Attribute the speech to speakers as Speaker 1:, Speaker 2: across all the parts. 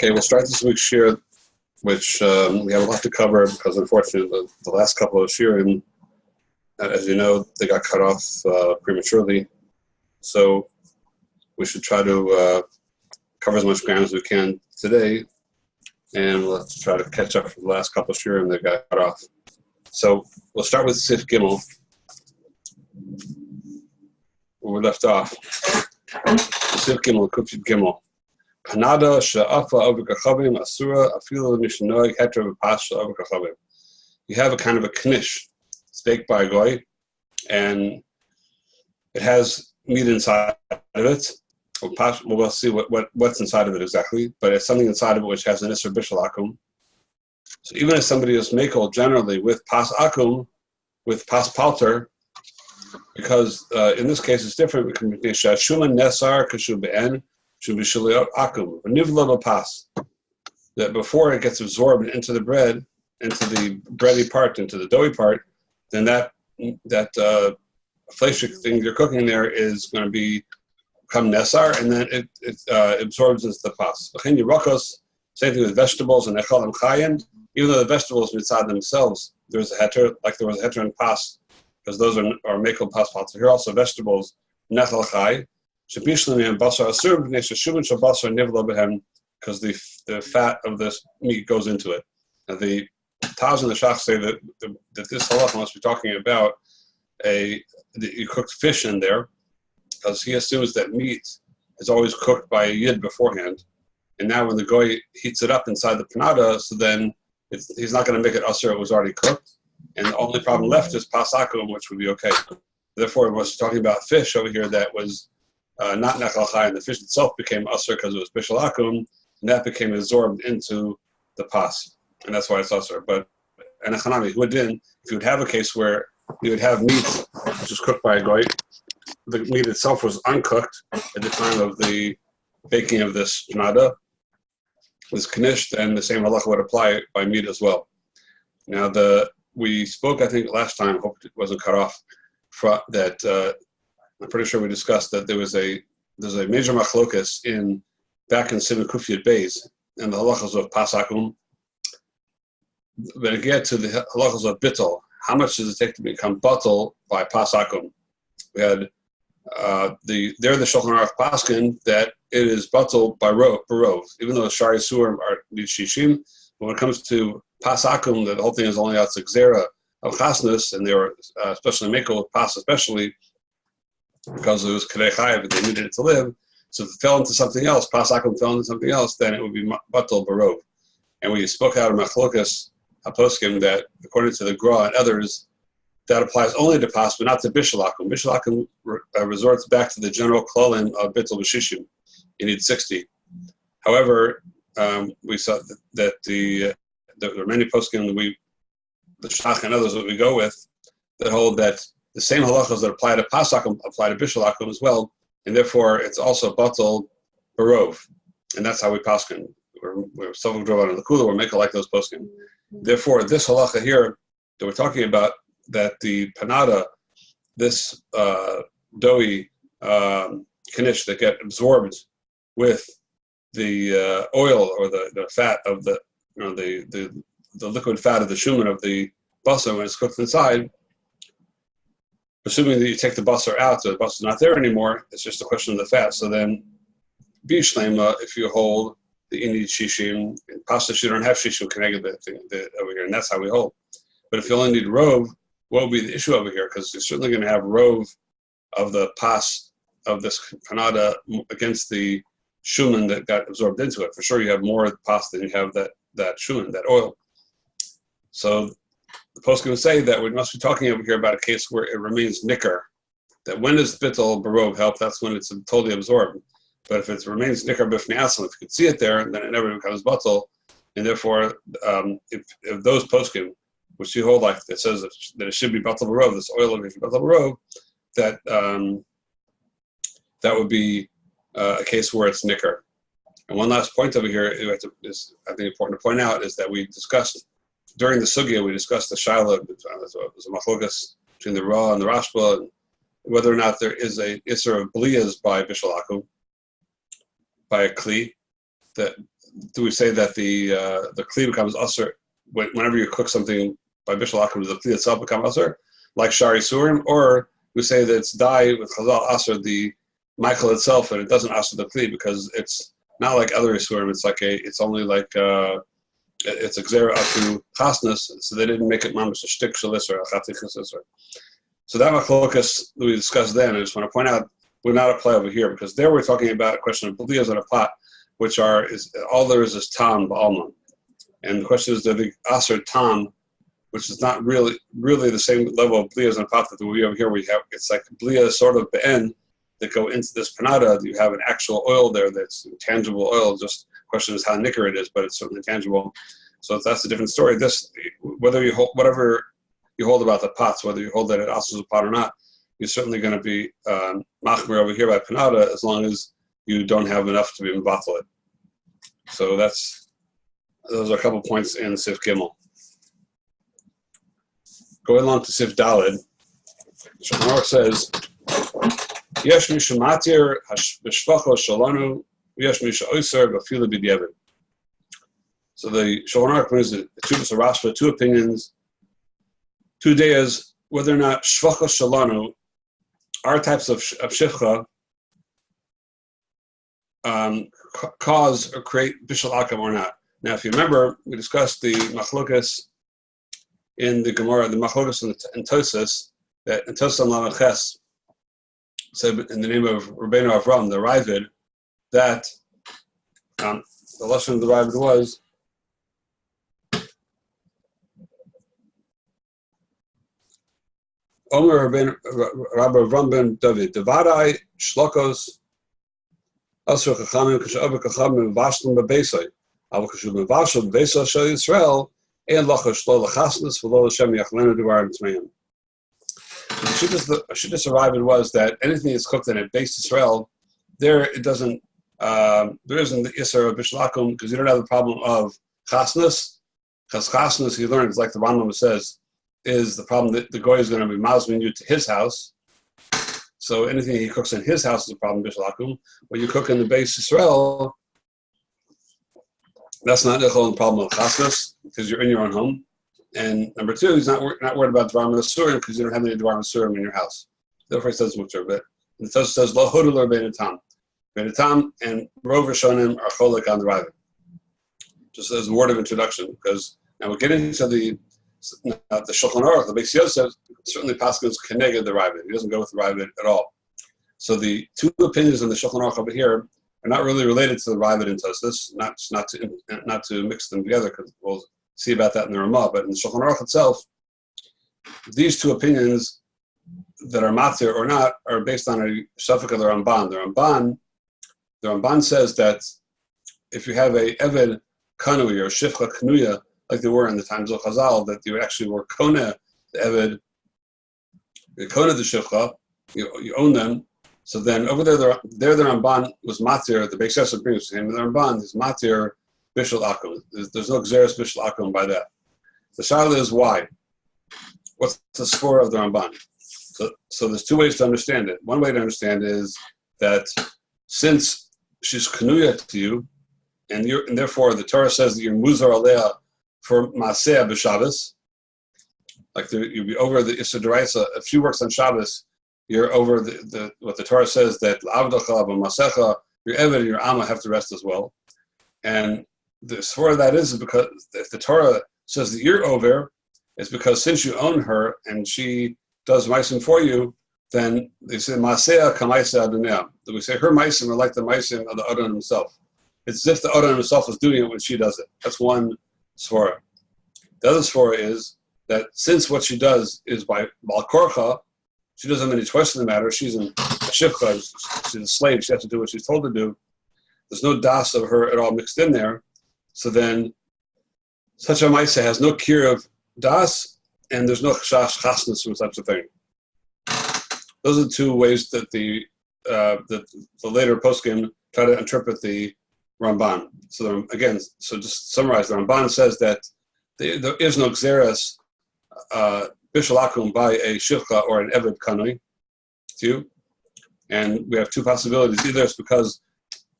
Speaker 1: Okay, we'll start this week's Shuir, which we have a lot to cover because, unfortunately, the last couple of Shurim, as you know, they got cut off prematurely. So we should try to cover as much ground as we can today, and let's try to catch up for the last couple of Shurim that got cut off. So we'll start with Sif Gimel, where we left off. Sif Gimel, Kufid Gimel. Panada she'afa over kachavim asura afilu mishnoig heter v'pasha over kachavim. You have a kind of a knish, it's baked by a goy, and it has meat inside of it. We'll see what's inside of it exactly, but it's something inside of it which has an isser bishul akum. So even if somebody is makel generally with pas akum, with pas palter, because in this case it's different. Shuman nesar kashu be'en. Should be akum, nivla pas. That before it gets absorbed into the bread, into the bready part, into the doughy part, then that fleshik thing you're cooking there is going to become nesar, and then it absorbs into the pas. Same thing with vegetables and echalim chayim. Even though the vegetables inside themselves, there's a heter, like there was a heter in pas, because those are mekel pas pots. Here also vegetables nechal chay. Because the fat of this meat goes into it. Now the Taz and the Shach say that this halacha must be talking about you cooked fish in there, because he assumes that meat is always cooked by a yid beforehand, and now when the goy heats it up inside the panada, so then he's not going to make it usher, it was already cooked, and the only problem left is pasakum, which would be okay. Therefore, it was talking about fish over here that was not nechal chai, and the fish itself became usher because it was bishul akum, and that became absorbed into the pas, and that's why it's usher. But and echanami, if you would have a case where you would have meat which was cooked by a goy, the meat itself was uncooked at the time of the baking of this panada, was knished, and the same halacha would apply by meat as well. Now we spoke, I think last time, I hope it wasn't cut off, that I'm pretty sure we discussed that there's a major machlokas back in Simon Kufiyat Beis and the halachas of pasakum. When it gets to the halachas of bittul, how much does it take to become batul by pasakum? We had the Shulchan Aruch paskin that it is batul by rov, even though the shari surim are shishim. But when it comes to pasakum, the whole thing is only out zera of chasnus, and they were especially mekel with pas, especially because it was Kedei Chayav, but they needed it to live. So if it fell into something else, Pasakum fell into something else, then it would be Batal Barov. And we spoke out of Machlokas HaPoskim that, according to the Gra and others, that applies only to Pas, but not to Bishul Akum. Bishul Akum resorts back to the general Klolim of Bittul B'Shishim. You need 60. However, we saw that there are many Poskim the Shach and others that we go with, that hold that the same halachas that apply to pasakum apply to bishul akum as well, and therefore it's also batal barov, and that's how we paskin. We're so drove out of the kula. We're making like those poskim. Therefore, this halacha here that we're talking about, that the panada, this doughy knish that get absorbed with the oil or the fat of the liquid fat of the shuman of the basar when it's cooked inside. Assuming that you take the basar out, so the basar is not there anymore, it's just a question of the fat. So then, bishlema, if you hold the inid shishim, pasta, you don't have shishim connected over here, and that's how we hold. But if you only need rov, what would be the issue over here? Because you're certainly going to have rov of the pas of this panada against the shuman that got absorbed into it. For sure, you have more pas than you have that shuman, that oil. So the post can say that we must be talking over here about a case where it remains nicker. That when does bittul barov help? That's when it's totally absorbed. But if it remains nicker b'fnei atzma, if you can see it there, then it never becomes batul. And therefore, if those poskim, which you hold like that says that it should be batul barov, this oil of batul barov, that would be a case where it's nicker. And one last point over here is I think important to point out is that we discussed. During the sugya, we discussed the shaila, it was a machlokas between the Ra and the Rashba, and whether or not there is a isser of bliyas by bishul akum, by a kli, that do we say that the kli becomes usher whenever you cook something by bishul akum? Does the kli itself become usher, like shari surim, or we say that it's dye with chazal usher the Michael itself, and it doesn't usher the kli because it's not like other surim. It's only like it's a gzera up to chasnas, so they didn't make it mamash a shtik shalis or a chatichas. So that machlokas we discussed then. I just want to point out would not apply over here because there we're talking about a question of bliyas on a pot, which is all there is tam ba'alma, and the question is the aser tam, which is not really the same level of bliyas on a pot that we over here. We have it's like bliyas sort of be'en that go into this panada. You have an actual oil there that's tangible oil. Just question is how nicker it is, but it's certainly tangible. So that's a different story. This whether you hold whatever you hold about the pots, whether you hold that it also is a pot or not, you're certainly going to be machmir over here by panada as long as you don't have enough to be mevatel it. So those are a couple points in Sif Gimel. Going along to Sif Daled, Shulchan Aruch says, Yesh mishu matir b'shvacho shalanu, yesh mishu oiser b'filu b'diavad. So the Shulchan Aruch brings the two opinions, 2 days, whether or not shvacha shalanu, our types of shivcha, cause or create bishul akum or not. Now, if you remember, we discussed the machlokas in the Gemara, the machlokas in Tosas, that in Tosas and Lamed Ches said in the name of Rabbeinu Avram, the Ravid, that the lesson of the Ravid was Omer Rabbi Avram ben David, Devadai Shlokos Asur Chachamim Kashav Chachamim Vashlim Bebeisai, Avol Kashav Bevashlim Bebeisai Shel Yisrael, and Lachos Lo Lachasnas V'Lo Hashem Yachlenu Devarim Tzmeim. The Shittas Ravid was that anything that's cooked in a base Israel, there it doesn't, there isn't the Isser of Bishul Akum because you don't have the problem of chasnas, because chasnas, you learn, it's like the Rambam says, is the problem that the goy is going to be mazmin you to his house. So anything he cooks in his house is a problem, bishul akum. When you cook in the base Israel, that's not the whole problem of chasnas because you're in your own home. And number two, he's not worried about dvarim asurim because you don't have any dvarim asurim in your house. Therefore, he says mutar. But it says lo hodul or beinatam, beinatam and rov rishonim are cholik on the Ravid. Just as a word of introduction, because now we'll get into the Shulchan Aruch, the Beis Yosef, certainly Paschal's keneged the Ravid. He doesn't go with the Ravid at all. So the two opinions in the Shulchan Aruch over here are not really related to the Ravid and Tosfos, not to mix them together, because we'll see about that in the Ramah. But in the Shulchan Aruch itself, these two opinions that are matir or not are based on a suffix of the Ramban. The Ramban says that if you have a Eved Kanui or Shifcha Kanuya, like they were in the times of Chazal, that you actually were Kona, the Eved, you Kona the Shifcha, you own them. So then over there the Ramban was Matir, the Beis Yosef brings him, the Ramban is Matir Bishul Akum. There's no Xeris Bishul Akum by that. The Shaila is why? What's the score of the Ramban? So there's two ways to understand it. One way to understand is that since she's Kanuya to you, and therefore the Torah says that you're Muzar Alea for Maaseh b'Shabbos, like you'll be over the Issa D'Oraisa. If she works on Shabbos, you're over the what the Torah says that L'Avdacha b'Masecha, your Eved and your Amma have to rest as well. And the sfor that is because if the Torah says that you're over, it's because since you own her and she does meisim for you, then they say Maaseh k'Maaseh Adonai. We say her meisim are like the meisim of the Adon himself. It's as if the Adon himself is doing it when she does it. That's one svara. The other svara is that since what she does is by Bal Korcha, she doesn't have any choice in the matter. She's a shivcha, she's a slave, she has to do what she's told to do. There's no das of her at all mixed in there. So then such a maisa has no cure of das, and there's no chasnas from such a thing. Those are the two ways that the later poskim try to interpret the Ramban. So again, so just to summarize, the Ramban says that there is no xeras bishul akum by a shivcha or an eved kanoi to you, and we have two possibilities. Either it's because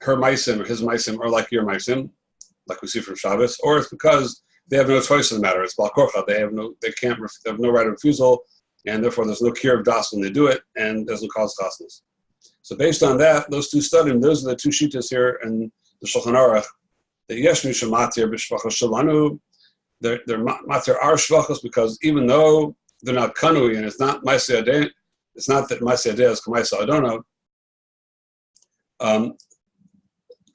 Speaker 1: her maisim or his maisim are like your maisim, like we see from Shabbos, or it's because they have no choice in the matter. It's Bal Korcha. They have no right of refusal, and therefore there's no cure of das when they do it, and there's no cause chasnas. So based on that, those two studies, those are the two shittas here in the Shulchan Aruch. The yesh misha matir b'shvachos shalanu. They're matir are shvachos because even though they're not kanui and it's not ma'aseh adeh, it's not that ma'aseh adeh is k'ma'aseh adono.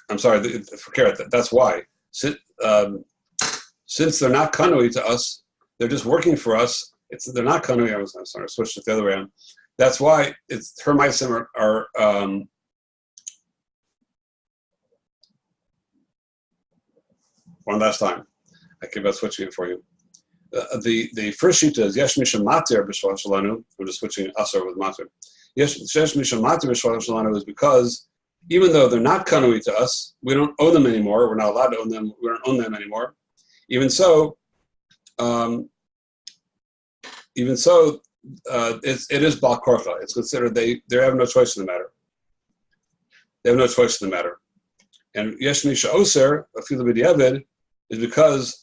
Speaker 1: I'm sorry, forget it. That's why. Since they're not kanui to us, they're just working for us. They're not kanui. I'm sorry, I switched it the other way around. That's why it's her ma'asim are one last time. I keep on switching it for you. The first shita is yesh misha matir b'shvach shalanu. We're just switching asar with matir. Yesh misha matir b'shvach shalanu is because even though they're not kanui to us, we don't own them anymore. We're not allowed to own them. We don't own them anymore. Even so, it is bal korcha. It's considered they have no choice in the matter. They have no choice in the matter. And yesh misha oser afilu b'diavad is because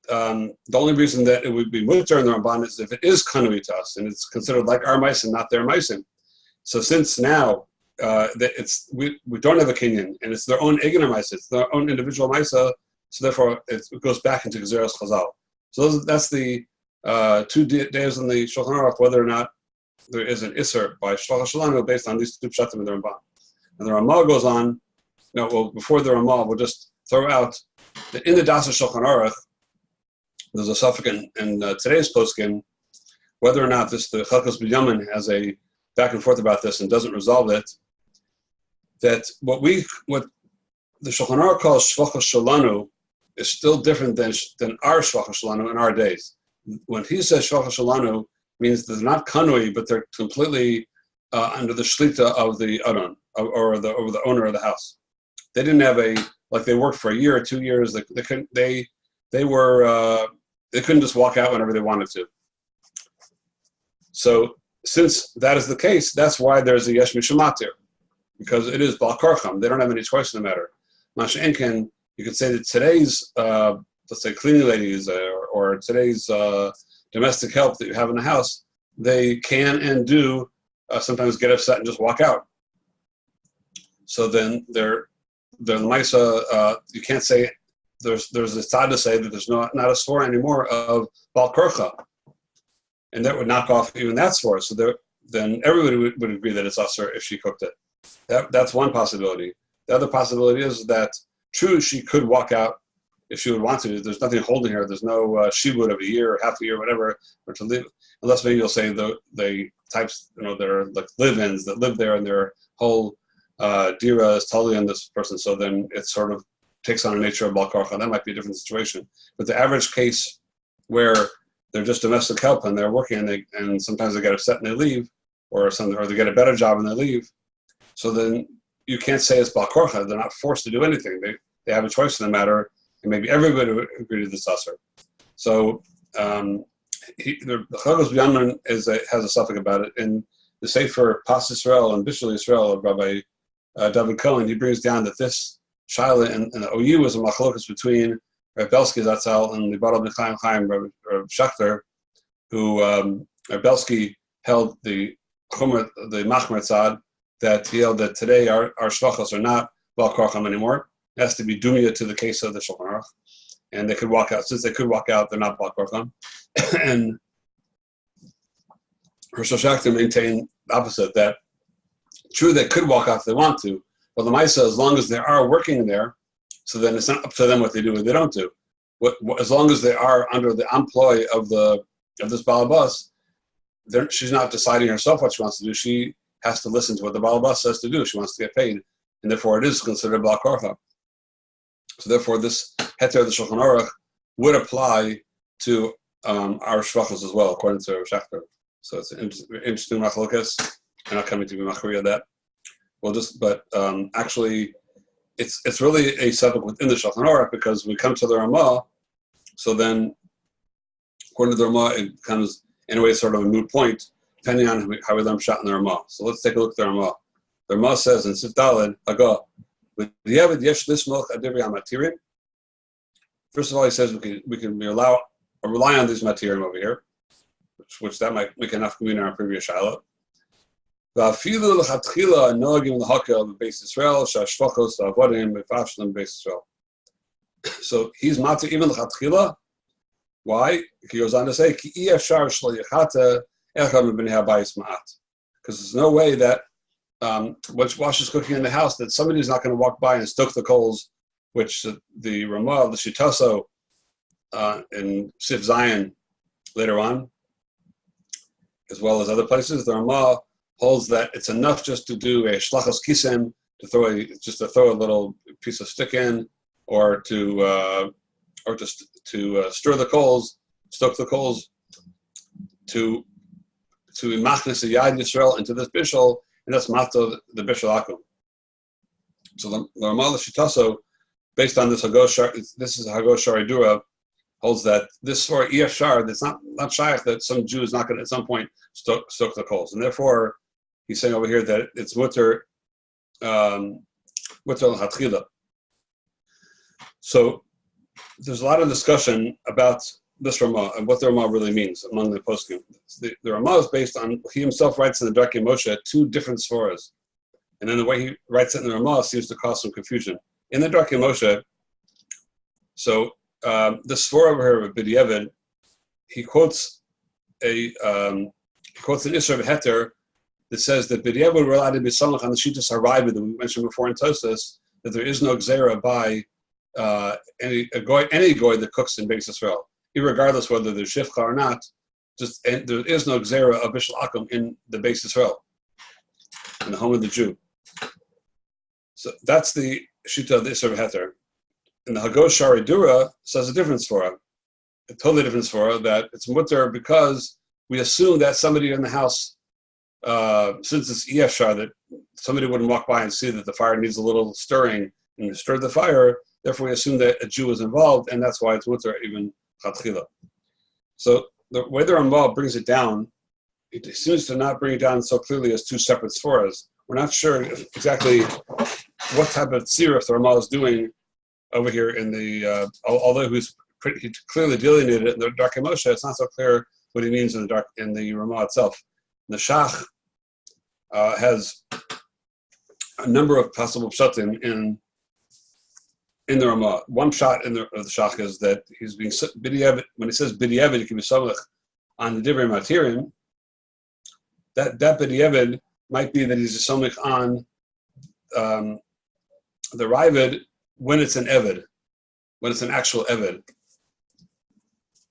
Speaker 1: the only reason that it would be mutter in the Ramban is if it is kanui to us and it's considered like our meisim, not their meisim. So since now we don't have a kinyan and it's their own eginer meisim, it's their own individual meisim, so therefore it goes back into Gezeras Chazal. So that's the 2 days in the Shulchan Aruch, whether or not there is an Isser by Shvach Shalanu based on these two pshatim in the Ramban. And the Ramah goes on. No, well, before the Ramah, we'll just throw out that in the Das Shulchan Aruch, there's a suffix in today's poskim, whether or not the Chalkas B'Yamin has a back and forth about this and doesn't resolve it, that what the Shulchan Aruch calls Shvach Shalanu is still different than our Shvach Shalanu in our days. When he says Shvach Shalanu, means they're not kanui, but they're completely under the shlita of the adon, or the owner of the house. They didn't have like they worked for a year or 2 years. They couldn't just walk out whenever they wanted to. So since that is the case, that's why there's a yesh mishamatir, because it is bal korcham. They don't have any choice in the matter. Masha'enken, you could say that today's let's say cleaning ladies or today's domestic help that you have in the house, they can and do sometimes get upset and just walk out. So then they're Maisa, you can't say there's a tzad to say that there's not a svara anymore of bal korcha, and that would knock off even that svara. So then everybody would agree that it's usher if she cooked it. That's one possibility. The other possibility is that true, she could walk out if she would want to. There's nothing holding her. There's no shibud of a year or half a year, whatever, or to live. Unless maybe you'll say the types, that are like live-ins that live there and their whole dira is totally on this person. So then it sort of takes on a nature of bal korcha. That might be a different situation. But the average case where they're just domestic help and they're working and sometimes they get upset and they leave, or they get a better job and they leave. So then you can't say it's bal korcha. They're not forced to do anything. They have a choice in the matter, and maybe everybody would agree to this usher. So the Chalkas B'Yamin has a suffix about it. In the Sefer Pas Yisrael and Bishul Yisrael of Rabbi David Cohen, he brings down that this Shaila and the OU is a machlokas between Reb Belsky Zatzal and the Baral B'Chaim Chaim Reb Shachter, who Reb Belsky held the Machmer Tzad, that he held that today our shvachos are not bal korcham anymore. It has to be dumia to the case of the Shulchan Aruch, and they could walk out. Since they could walk out, they're not bal korcham. And Hershel Shachter maintained the opposite, that true, they could walk out if they want to, but the Maisa, as long as they are working there, so then it's not up to them what they do or they don't do. As long as they are under the employ of this balabas, she's not deciding herself what she wants to do. She has to listen to what the balabas says to do. She wants to get paid, and therefore it is considered bal korcha. So therefore, this heter of the Shulchan Aruch would apply to our shvachos as well, according to Shachter. So it's an interesting machlokas. I'm not coming to be machriya that. Actually, it's really a subject within the Shulchan Aruch, because we come to the Ramah. So then, according to the Ramah, it becomes in a way sort of a moot point, depending on how we learn pshat in the Ramah. So let's take a look at the Ramah. The Ramah says in Sif Daled, Agah, First of all, he says we can rely on this material over here, which that might make enough in our previous shiloh. ואפילו לכתחילה הנוהגים להקל בבייס ישראל שהשפחות העבודים מפשלים בבייס ישראל. So he's matzah even l'chatchila. Why? He goes on to say, Ki efshar shliachata echad mibnei habayis ma'at. Because there's no way that once Wash is cooking in the house, that somebody's not going to walk by and stoke the coals, which the Ramah, the Shitaso, in Sif Zion later on, as well as other places, the Ramah holds that it's enough just to do a shlachas kisem, to throw a little piece of stick in, or to stir the coals, stoke the coals, to machnes yad Yisrael into this bishul, and that's mato the bishul akum. So the Ramah Shitaso, based on this Hagosh, this is Hagosh Sharidura, holds that this for Efshar, that's not shaykh that some Jew is not going to at some point stoke the coals, and therefore he's saying over here that it's mutter l'chatchila. So there's a lot of discussion about this Ramah and what the Ramah really means among the poskim. The Ramah is based on, he himself writes in the Darkei Moshe 2 different svaras, and then the way he writes it in the Ramah seems to cause some confusion. In the Darkei Moshe, so the svara over here of B'diavad, he quotes an Isra V'Heter that says that B'diavad were allowed to be samach on the Shitas HaRavid that we mentioned before in Tosas, that there is no gzera by any goy that cooks in Beis Yisrael, irregardless whether there's shifcha or not. And there is no gzera of bishul akum in the Beis Yisrael, in the home of the Jew. So that's the shita of the Isra V'Heter. And the Hagosh Sharidura says a different svara, a totally different svara, that it's mutter because we assume that somebody in the house, since it's Efshar, that somebody wouldn't walk by and see that the fire needs a little stirring and stir the fire. Therefore, we assume that a Jew is involved, and that's why it's mutter even chatchila. So the way the Ramah brings it down, it seems to not bring it down so clearly as 2 separate svaras. We're not sure exactly what type of tziruf the Ramah is doing over here in the, although he clearly delineated it in the Darkei Moshe, it's not so clear what he means in the Ramah itself. The Shach has a number of possible pshatim in the Ramah. One shot of the Shach is that he's being b'diavad. When he says b'diavad, he can be samach on the divrei matirim. That b'diavad might be that he's a samach on the Ravid when it's an eved, when it's an actual eved,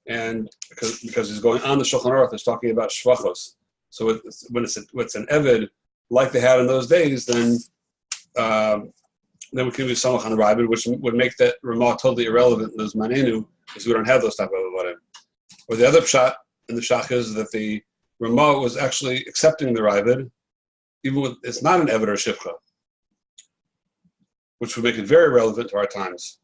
Speaker 1: and because he's going on the Shulchan Aruch, it's talking about shvachos. So when it's an eved like they had in those days, then we can do samach on the Ravid, which would make that Ramah totally irrelevant in those manenu, because we don't have those type of avodim. Or the other pshat in the Shach is that the Ramah was actually accepting the Ravid, even when it's not an eved or shivcha, which would make it very relevant to our times.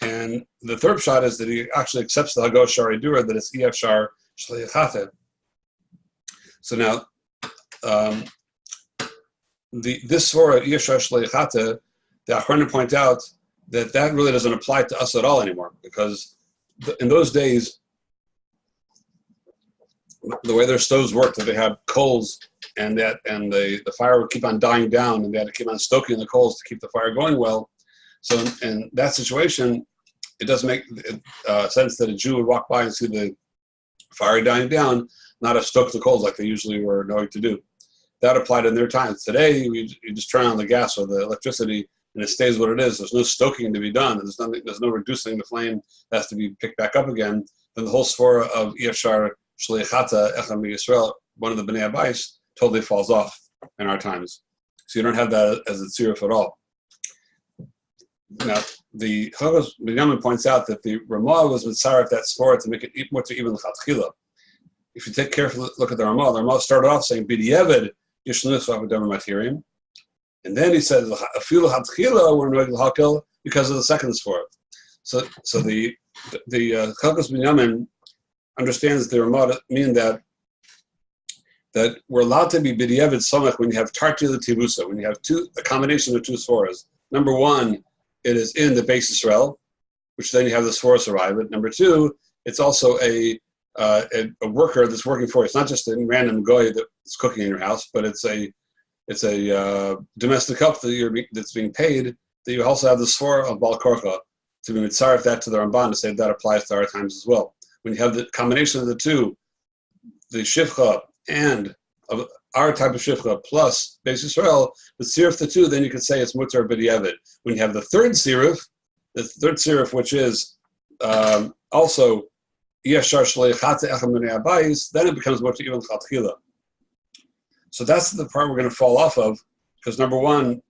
Speaker 1: And the third shot is that he actually accepts the Hagosh Sharidura, that it's Efshar Shliachate. So now, this svara Efshar Shliachate, the Achronim point out that really doesn't apply to us at all anymore, because in those days, the way their stoves worked, that they had coals, and the fire would keep on dying down, and they had to keep on stoking the coals to keep the fire going well. So in that situation, it doesn't make sense that a Jew would walk by and see the fire dying down, not have stoked the coals like they usually were knowing to do. That applied in their times. Today, you just turn on the gas or the electricity, and it stays what it is. There's no stoking to be done. There's no reducing the flame that has to be picked back up again. Then the whole svara of Efshar Shliachata Echad Yisrael, one of the Bnei Abayis, totally falls off in our times. So you don't have that as a tziruf at all. Now, the Chagos Binyamin points out that the Ramah was mitzaref that svara to make it more to even l'chatchila. If you take a careful look at the Ramah started off saying b'diavad yishnus v'avodem matirim, and then he says afilu l'chatchila we're noeg l'hakel because of the second svara. So the Chagos Binyamin understands the Ramah mean that we're allowed to be b'diavad samach when you have tartila tivusa, when you have a combination of 2 svaras. Number one, it is in the Beis Yisrael, which then you have the Sforos arrive at. Number two, it's also a worker that's working for you. It's not just a random goy that's cooking in your house, but it's a domestic help that's being paid, that you also have the Sfor of Bal Korcha to be mitzaref that to the Ramban to say that applies to our times as well. When you have the combination of the two, the Shivcha and of our type of Shivcha plus Beis Yisrael, the Sirif the two, then you could say it's Mutar B'diavad. When you have the third Sirif, which is also Yeshar Shleichate Echad Minei Abayis, then it becomes Mutar even Chatchila. So that's the part we're going to fall off of, because number one,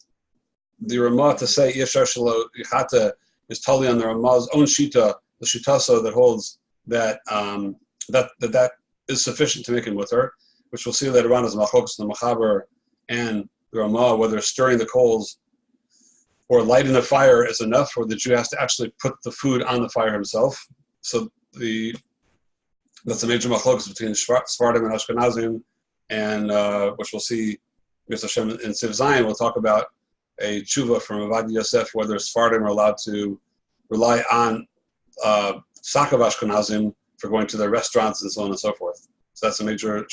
Speaker 1: the Ramah to say Yeshar Shleichate is totally on the Ramah's own Shita, the Shitaso that holds that that is sufficient to make it mutar, which we'll see later on as Machlokas, the Machaber, and the Ramah, whether stirring the coals or lighting the fire is enough, or the Jew has to actually put the food on the fire himself. So that's a major Machlokas between Sfardim and Ashkenazim, and which we'll see Yos Hashem in Siv Zion. We'll talk about a tshuva from Avad Yosef, whether Sfardim are allowed to rely on Sakav Ashkenazim for going to their restaurants and so on and so forth. So that's a major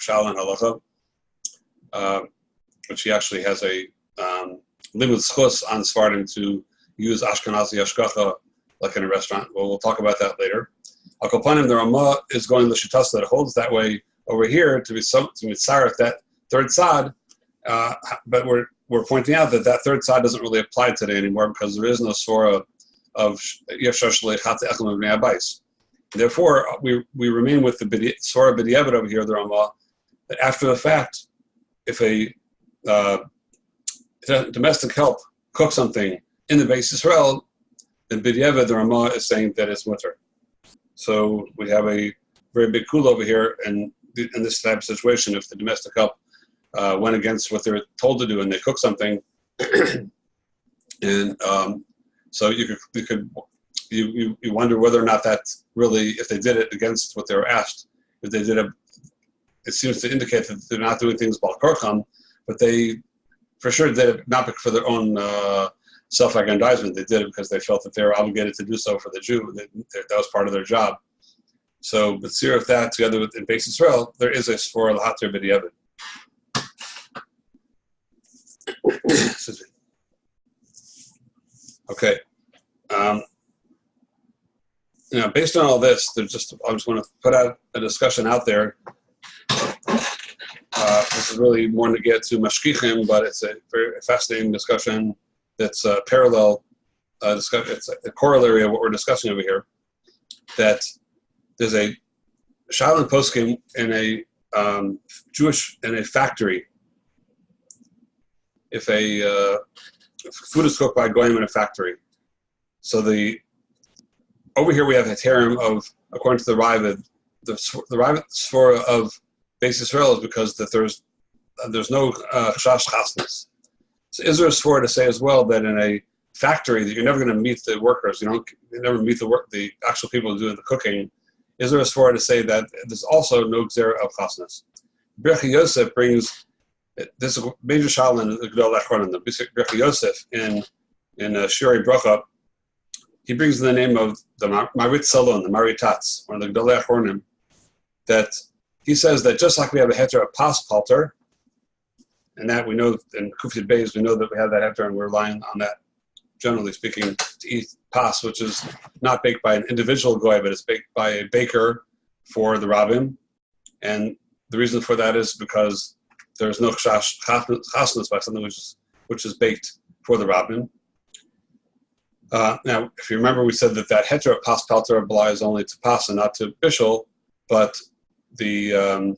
Speaker 1: kshal in halacha, which he actually has a limud schus on Sfardim to use Ashkenazi hashgacha like in a restaurant. Well, we'll talk about that later. Al kol panim, the Ramah is going to the shitas that holds that way over here to mitzaref that third side, but we're pointing out that third side doesn't really apply today anymore because there is no svara of Yeshar Shleichate Echad Minei Abayis. Therefore, we remain with the Svara B'diavad over here, the Ramah, that after the fact, if a domestic help cooks something in the Beis Yisrael, then B'diavad, the Ramah, is saying that it's mutar. So we have a very big kula over here, and in this type of situation, if the domestic help went against what they're told to do and they cook something, and so you wonder whether or not that's really, if they did it against what they were asked. If they did it seems to indicate that they're not doing things Bal Korcham, but they for sure did it not for their own self-aggrandizement. They did it because they felt that they were obligated to do so for the Jew. That was part of their job. So, but Sirif that together with in Beis Yisrael, there is a Sfor al-Hatir B'diavad. Okay. Based on all this, I just want to put out a discussion out there. This is really more to get to mashkichim, but it's a very fascinating discussion that's parallel discussion. It's a corollary of what we're discussing over here. That there's a Shalom poskim in a Jewish in a factory. If food is cooked by goyim in a factory, so over here we have a term of, according to the Raavad, the Raavad Sfora of Beis Yisrael is because that there's no chash chasnas. So is there a Sfora to say as well that in a factory that you're never going to meet the workers, you never meet the actual people who do the cooking? Is there a Sfora to say that there's also no gzera of chasnas? Birchei Yosef brings this is a major shal in the Gedol Achronim, the Birchei Yosef in Shuir Bracha. He brings the name of the Marit Salon, the Maritatz, one of the Gedolei Achronim, that he says that just like we have a heter of pas palter, and that we know in Kufyat Beis, we know that we have that heter and we're relying on that, generally speaking, to eat pas, which is not baked by an individual goy, but it's baked by a baker for the rabbim. And the reason for that is because there's no chasnas by something which is baked for the rabbin. Now, if you remember, we said that heter of pas palter applies only to pas and not to bishul, but the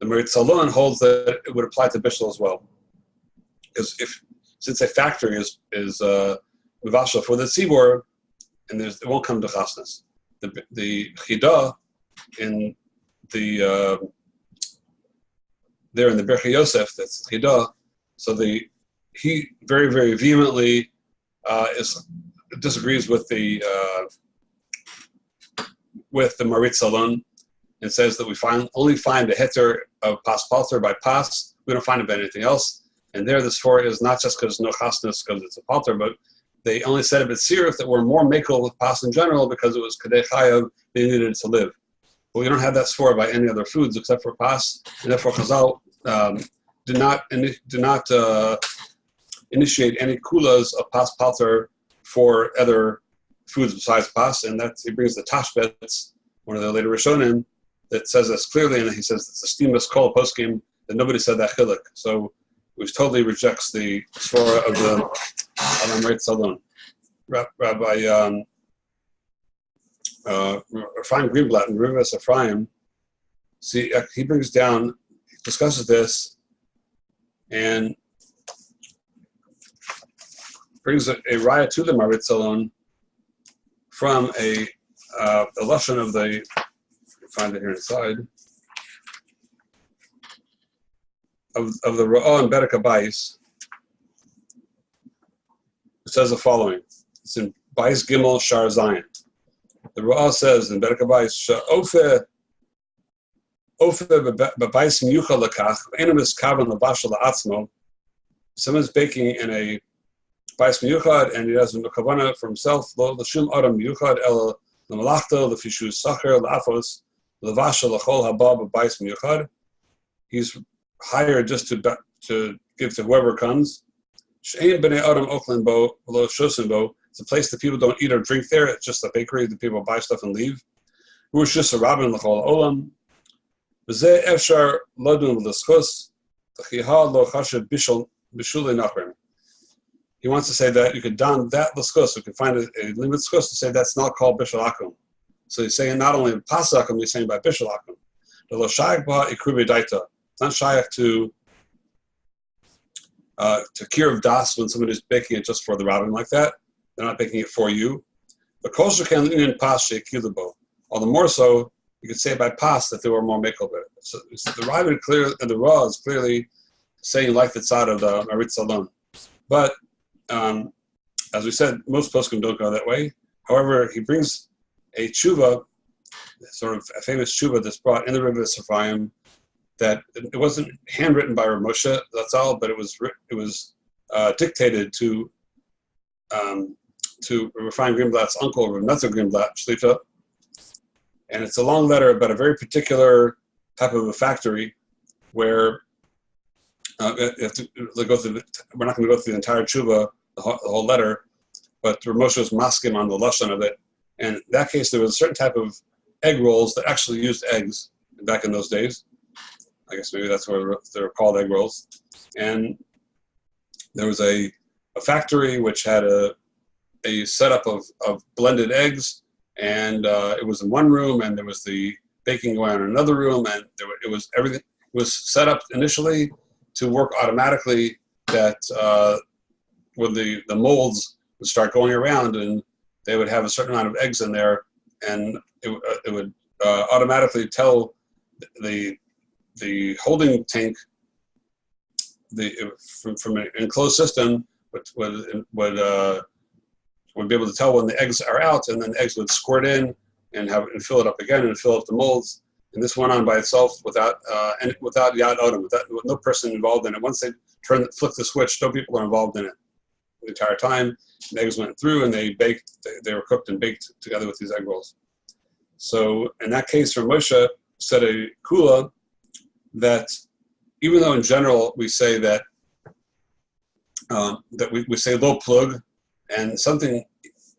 Speaker 1: Merit Salon holds that it would apply to bishul as well, because since a factory is mivashal for the tzibur, and it won't come to chasnas. The chida in the there in the Birchei Yosef, that's chida. So he very, very vehemently disagrees with the Marit Salon and says that we only find the heter of pas palter by pas. We don't find it by anything else. And there, the Sfora is not just because no chasnas, because it's a palter, but they only said it sirif that were more makel with pas in general because it was kadei chayav, they needed it to live. But we don't have that svara by any other foods except for pas, and therefore Chazal did not initiate any kulas of pas palter for other foods besides pas, and that he brings the Tashbetz, one of the later Rishonim, that says this clearly, and he says it's a steamus kol poskim that nobody said that chiluk. So which totally rejects the svara of the Amrit Salon. Rabbi Ephraim Greenblatt and Rivas Ephraim, see, he brings down, he discusses this, and brings a raya to the Marit Salon from a lashon of the, you can find it here inside, of the Ra'ah and Berek HaBais. It says the following. It's in Bais Gimel Shar Zion. The Ra'ah says in Berek HaBais, Sha'ofe b'bais miyucha lekach, enem is kavan l'bashal la'atzmo. Someone's baking in a bais miyuchad, and he has a kavana for himself, lo l'shum adam miyuchad, el l'malachta, l'fishu sacher, l'afos, l'vashal l'chol haba b'bais miyuchad. He's hired just to give to whoever comes. She'ein b'nei adam ochlen bo, lo shosin bo. It's a place that people don't eat or drink there. It's just a bakery that people buy stuff and leave. Who is just a rabbin l'chol olam. V'zeh efshar lodun l'skos, t'chiha lo chashav bishulei nachrim. He wants to say that you could don that l'skos, you could find a limit skos to say that's not called bishul akum. So he's saying not only pas akum, he's saying by bishul akum. The lo shayach ba ikrubi daita. It's not shayach to kirv das when somebody's baking it just for the rabbin like that. They're not baking it for you. But kosher can in pas shekilubo. All the more so, you could say by pas that they were more mekel. So the rabbin clear and the Ra is clearly saying like the tzad of the Marit Salon. But as we said, most poskim don't go that way. However, he brings a tshuva, sort of a famous tshuva that's brought in the River of Ephraim, that it wasn't handwritten by Rav Moshe, that's all, but it was dictated to Rav Ephraim Greenblatt's uncle, Rav Netzer Greenblatt, Shlita. And it's a long letter about a very particular type of a factory where you have to go through we're not going to go through the entire tshuva, the whole letter, but Rav Moshe was maskim on the lashon of it. And in that case, there was a certain type of egg rolls that actually used eggs back in those days. I guess maybe that's where they were called egg rolls. And there was a factory which had a setup of blended eggs, and it was in one room, and there was the baking going on in another room, and everything was set up initially to work automatically, that when the molds would start going around and they would have a certain amount of eggs in there, and it would automatically tell the holding tank from an enclosed system would be able to tell when the eggs are out, and then the eggs would squirt in and fill it up again and fill up the molds. And this went on by itself without yad odom, with no person involved in it. Once they flick the switch, no people are involved in it the entire time. The eggs went through and they baked. They were cooked and baked together with these egg rolls. So in that case, Rav Moshe said a kula that even though in general we say that we say lo plug, and something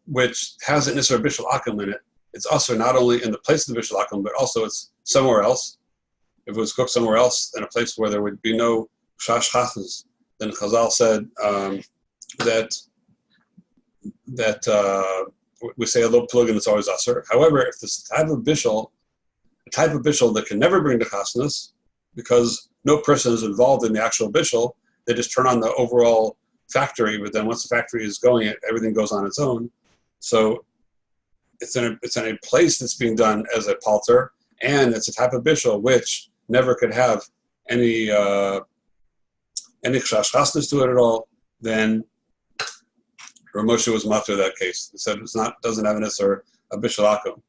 Speaker 1: which has an isser bishul akum in it, it's also not only in the place of the bishul akum, but also it's somewhere else. If it was cooked somewhere else in a place where there would be no shash chachas, then Chazal said that we say a lo plug and it's always aser. However, if this type of bishul that can never bring to chasnas, because no person is involved in the actual bishul, they just turn on the overall factory, but then once the factory is going, everything goes on its own. So it's in a place that's being done as a palter, and it's a type of bishul which never could have any chashchasness to it at all. Then Rav Moshe was matter that case. He said doesn't have an isser of bishul akum,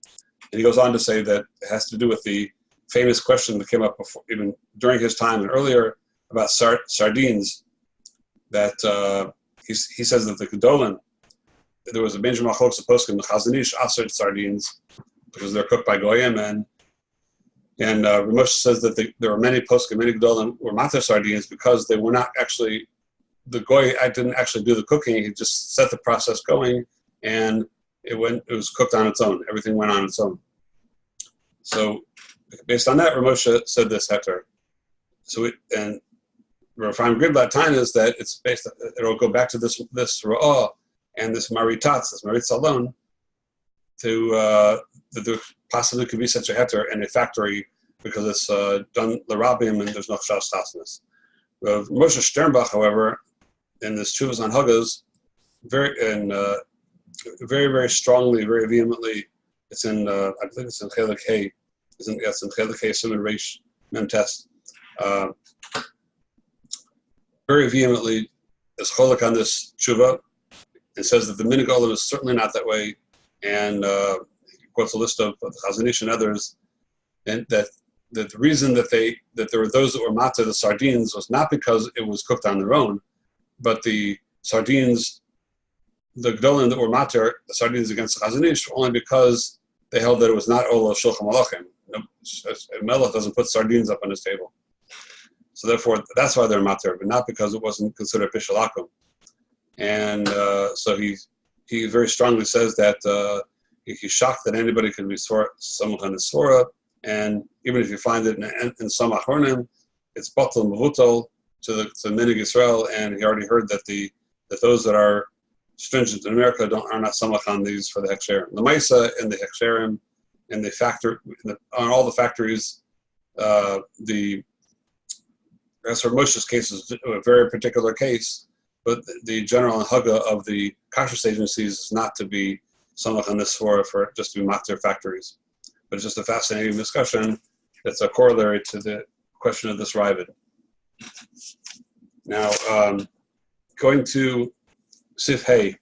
Speaker 1: and he goes on to say that it has to do with the famous question that came up before, even during his time and earlier, about sardines. That he says that the Gedolim, there was a major machlokes supposed to Chazanish aser sardines because they're cooked by goyim, and Ramesh says that there were many poskim, many gedolim were matzah sardines because they were not actually, the goy didn't actually do the cooking. He just set the process going, and it was cooked on its own. Everything went on its own. So based on that, Ramesh said this heter. So and Rav Chaim Greenblatt time is that it's based. It'll go back to this ra'ah and this maritatz, this maritz alone, to that there possibly could be such a heter in a factory because it's done l'rabim and there's no chashash tasnus. Moshe Sternbach, however, in this Chuvas on Haggaz, very very strongly, very vehemently, it's in I believe it's in Chelik Hay, it's in Chelik Hay Simon Reish Mem Test. Very vehemently is cholik on this tshuva and says that the minig olam is certainly not that way, and he quotes a list of the Chazanish and others, and that the reason that there were those that were matzah the sardines was not because it was cooked on their own, but the sardines, the gedolim that were matzah the sardines against the Chazanish only because they held that it was not ola shulchan malachim. A melech doesn't put sardines up on his table. So therefore, that's why they're matzah, but not because it wasn't considered bishul akum. And so he very strongly says that he's shocked that anybody can be some kind of svora, and even if you find it in some achronim, it's batal mavutal to minig Yisrael, and he already heard that those that are stringent in America are not samach on these for the heksherim. The Maisa and the heksherim and the factory on all the factories, as for Moshe's case is a very particular case, but the general haga of the kashrus agencies is not to be samach on this for just to be matzah factories. But it's just a fascinating discussion that's a corollary to the question of this Ravid. Now, going to Sif Hay.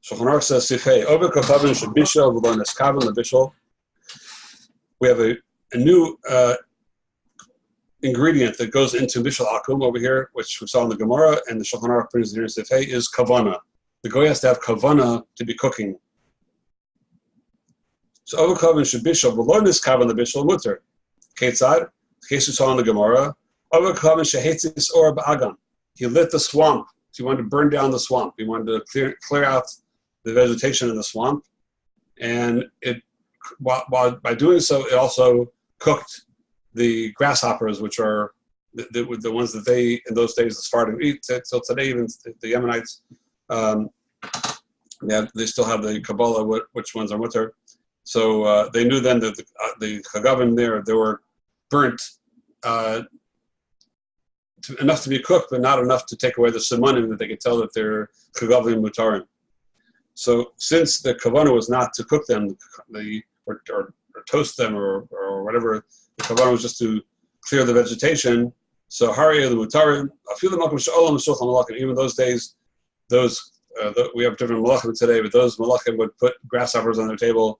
Speaker 1: Shulchan Aruch says Sif Hay. Over kachavin shabishal v'lo neskaven lebishal. We have a new ingredient that goes into bishul akum over here, which we saw in the Gemara, and the Shulchan Aruch brings it here in Sif Hay, is kavana. The goy has to have kavana to be cooking. So over kavin shabishal v'lo neskaven lebishal mutter. Ketzad, the case we saw in the Gemara. Over kavin shehetzis or ba'agan. He lit the swamp. So he wanted to burn down the swamp. He wanted to clear out the vegetation in the swamp, and by doing so, it also cooked the grasshoppers, which are the ones that they in those days the Sephardim eat. So today, even the Yemenites, they still have the Kabbalah, which ones are mutter. So they knew then that the chagavim they were burnt. Enough to be cooked, but not enough to take away the simanim that they could tell that they're chagavim mutarim. So since the kavanah was not to cook them, or toast them or whatever, the kavanah was just to clear the vegetation. So hariyah the mutarim, afilu malachim she'olam shulchan malachim. Even those days, we have different malachim today, but those malachim would put grasshoppers on their table.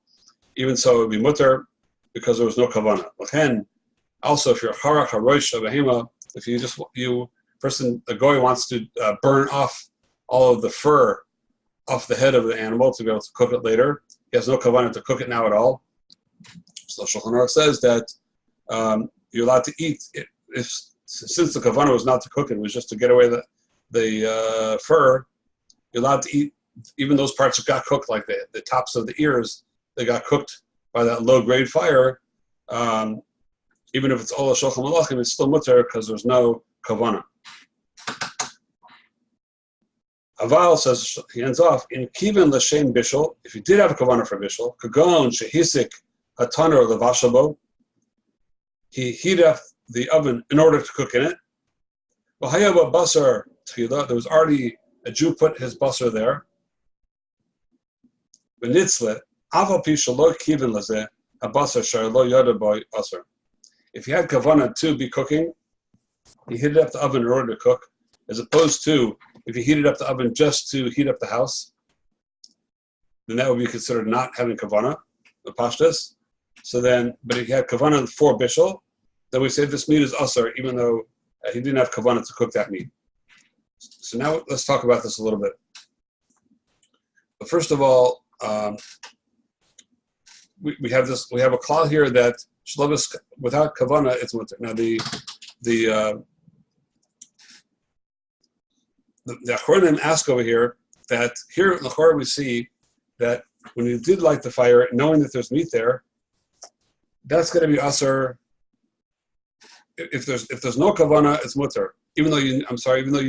Speaker 1: Even so, it would be mutar because there was no kavanah. Lachen, also if you're harach harosh abahima, if the goy wants to burn off all of the fur off the head of the animal to be able to cook it later, he has no kavanah to cook it now at all. So Shulchan Aruch says that you're allowed to eat it since the kavanah was not to cook it was just to get away the fur. You're allowed to eat even those parts that got cooked, like the tops of the ears. They got cooked by that low grade fire. Even if it's ola shulchan malachim, it's still mutter because there's no kavanah. Aval says, he ends off, in kiven l'shem bishul, if you did have a kavanah for bishul, kagon shehisik hataner levashabo, he heated up the oven in order to cook in it. V'hayava basar tchila, there was already a Jew put his basar there. V'nitzle, aval pi shalo kiven lazeh, habasar shar lo yada boy basar. If you had kavanah to be cooking, you heated up the oven in order to cook, as opposed to if you heated up the oven just to heat up the house, then that would be considered not having kavanah, the pashtas. So then, but if you had kavanah for bishul, then we say this meat is asar, even though he didn't have kavanah to cook that meat. So now let's talk about this a little bit. first of all, we have a klal here that shlovis without kavana it's mutter. Now the Achronim ask over here that here in the we see that when you did light the fire, knowing that there's meat there, that's going to be asur. If there's no kavana, it's mutter. Even though you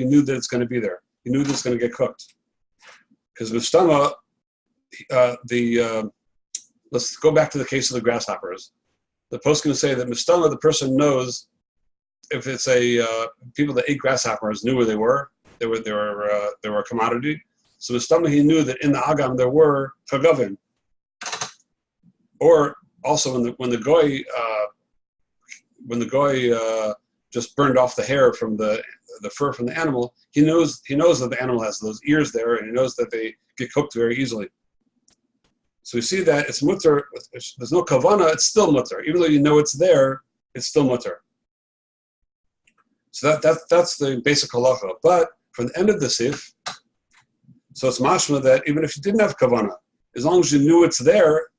Speaker 1: knew that it's going to be there, you knew that it's going to get cooked. Because mistama, let's go back to the case of the grasshoppers. The post going to say that mistama, the person knows if it's people that ate grasshoppers knew where they were. They were a commodity. So mistama, he knew that in the agam there were chagavim. Or also when the goy just burned off the hair from the fur from the animal, he knows that the animal has those ears there, and he knows that they get cooked very easily. So we see that it's mutter. There's no kavana, it's still mutter. Even though you know it's there, it's still mutter. So that's the basic halacha. But from the end of the sif, so it's mashma that even if you didn't have kavana, as long as you knew it's there,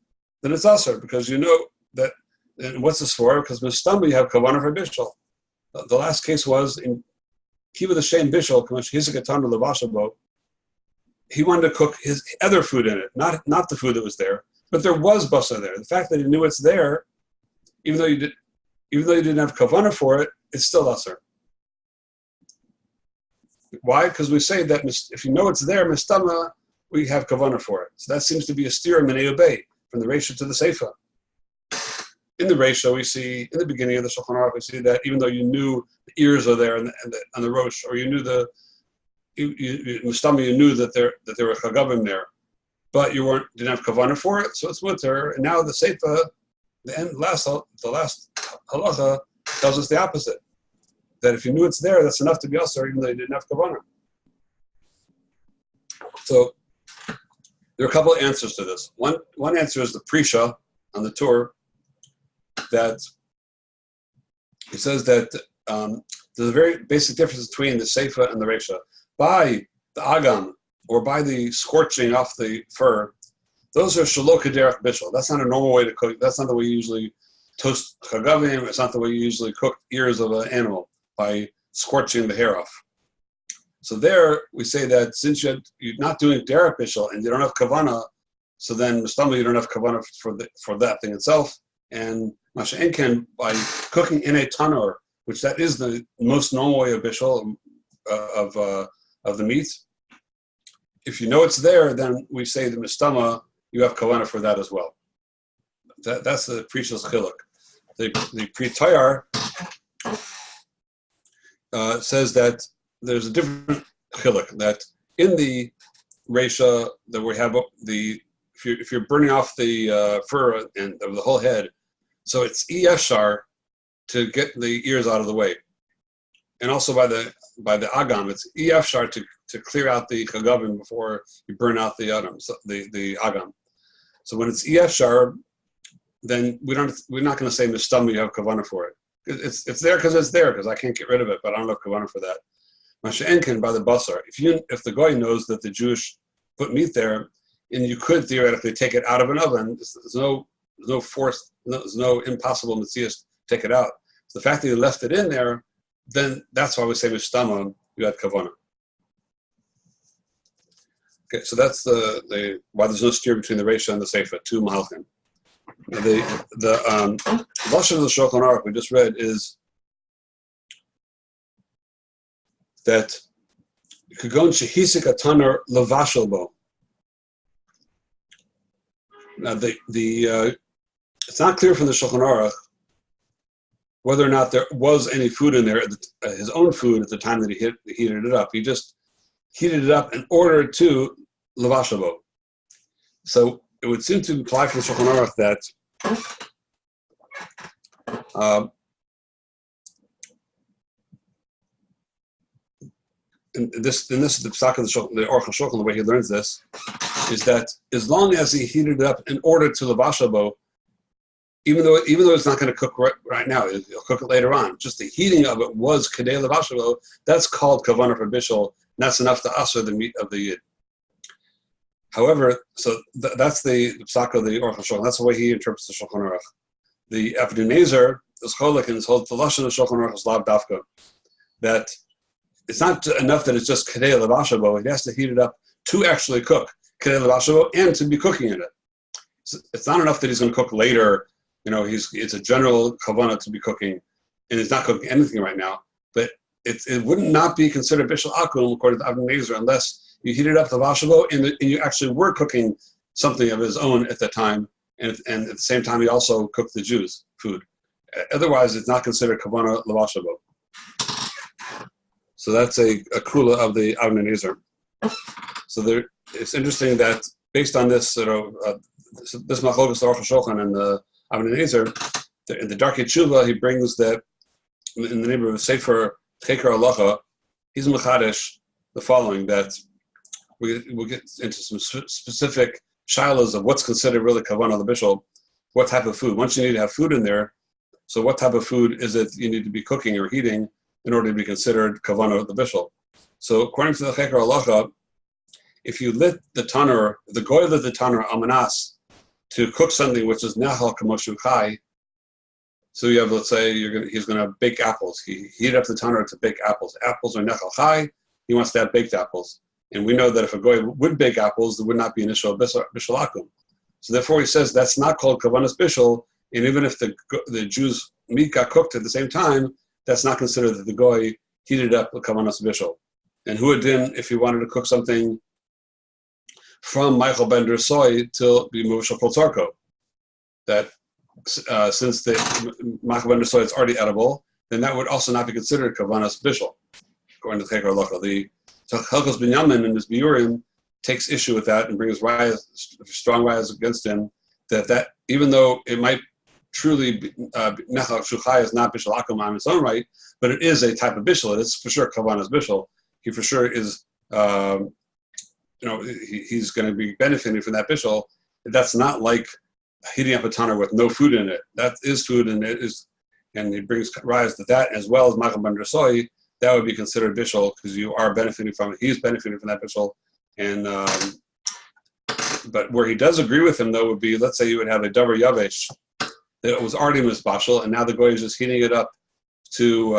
Speaker 1: then it's asur, because you know that. And what's this for? Because mistama you have kavana for bishul. The last case was in kiva the shem bishul, he wanted to cook his other food in it, not the food that was there, but there was basar there. The fact that he knew it's there, even though you didn't have kavana for it, it's still asur. Why? Because we say that if you know it's there, mistama, we have kavana for it. So that seems to be a steer minei obey from the ratio to the seifa. In the ratio, we see in the beginning of the Shulchan Aruch, we see that even though you knew the ears are there on the rosh, or you knew you knew that there were chagavim there, but didn't have kavanah for it, so it's mutter. And now the seifa, the last halacha tells us the opposite. That if you knew it's there, that's enough to be asur, even though you didn't have kavanah. So there are a couple of answers to this. One answer is the prisha on the tour. That he says that there's a very basic difference between the seifa and the reisha. By the agam, or by the scorching off the fur, those are shelo kederach bishul. That's not a normal way to cook. That's not the way you usually toast chagavim. It's not the way you usually cook ears of an animal, by scorching the hair off. So there we say that since you're not doing derech bishul and you don't have kavana, so then mistama you don't have kavana for that thing itself. And Masha Enken, by cooking in a tanur, which that is the most normal way of bishul of the meat. If you know it's there, then we say the mistama, you have kavanah for that as well. That's the Prisha's chiluk. The Pri Tayar says that there's a different chiluk, that in the reisha that we have if you're burning off the fur and of the whole head, so it's yeshar to get the ears out of the way, and also by the agam, it's yeshar to clear out the chagavim before you burn out the adam, so the agam. So when it's yeshar, then we're not going to say mistama you have kavanah for it. It's there because it's there, because I can't get rid of it, but I don't have kavanah for that. Masha'enkin by the basar. If the goy knows that the Jewish put meat there, and you could theoretically take it out of an oven, there's no force, there's no impossible mitzias to take it out. So the fact that you left it in there, then that's why we say mistama you had kavanah. Okay, so that's the why there's no steer between the reisha and the seifa, two mahalchim. The lashon of the Shulchan Aruch we just read is that kagon shehisik atanar lavashel bo. Now it's not clear from the Shulchan Aruch whether or not there was any food in there, his own food at the time that he heated it up. He just heated it up in order to lavashel bo. So it would seem to imply from the Shulchan Aruch that and this is the psak of the Aruch HaShulchan, the way he learns this, is that as long as he heated it up in order to lavashel bo, even though it's not going to cook right now, he'll cook it later on. Just the heating of it was kedei lavashel bo. That's called kavanah for bishul. That's enough to asur the meat of the yid. However, so that's the psak of the Aruch HaShulchan. That's the way he interprets the Shulchan Aruch. The Abdunezer, the Scholikins, holds the Lashon of Shulchan Aruch is lav dafka. That it's not enough that it's just kadei levashabo. He has to heat it up to actually cook kadei levashabo and to be cooking in it. It's not enough that he's going to cook later. It's a general kavanah to be cooking, and he's not cooking anything right now. But it would not be considered bishul akum according to Abdunezer unless you heat it up to vashabo and you actually were cooking something of his own at the time, and at the same time he also cooked the Jews' food. Otherwise, it's not considered kavanah levashabo. So that's a kula of the Avnei Nezer. So it's interesting that based on this, this machlokes Aruch HaShulchan and the Avnei Nezer, in the Darkei Tshuva, he brings that in the neighborhood of Sefer Cheker Halacha, he's mechadesh the following, that we'll get into some specific shilas of what's considered really kavanah l'bishul, what type of food. Once you need to have food in there, so what type of food is it you need to be cooking or heating in order to be considered kavanah l'bishul? So according to the Cheker Halacha, if you lit the tanur, the goy lit the tanur amanas to cook something which is nechal kamoshu chai. So you have, let's say, he's going to bake apples. He heated up the tanur to bake apples. Apples are nechal chai. He wants to have baked apples. And we know that if a goy would bake apples, there would not be an issue of bishul akum. So therefore he says that's not called kavanas bishul, and even if the Jew's meat got cooked at the same time, that's not considered that the goy heated up the kavanas bishul. And who would then, if he wanted to cook something from Michael Bender soy till be Moshe Koltzarko, that since the Michael Bender soy is already edible, then that would also not be considered kavanas bishul, according to Cheker Halacha. The Chalkos Binyamin in his Biurim takes issue with that and brings strong rayas against him, that even though it might truly nechal shuchai is not bishul akum on its own right, but it is a type of bishul. It's for sure kavanas bishul. He for sure is, he's going to be benefiting from that bishul. That's not like heating up a tanur with no food in it. That is food, and he brings rayas that as well as Michael Ben soy, that would be considered bishul because you are benefiting from it. He's benefiting from that bishul. And but where he does agree with him though would be, let's say you would have a davar yavesh that was already misbashal, and now the goy is just heating it up to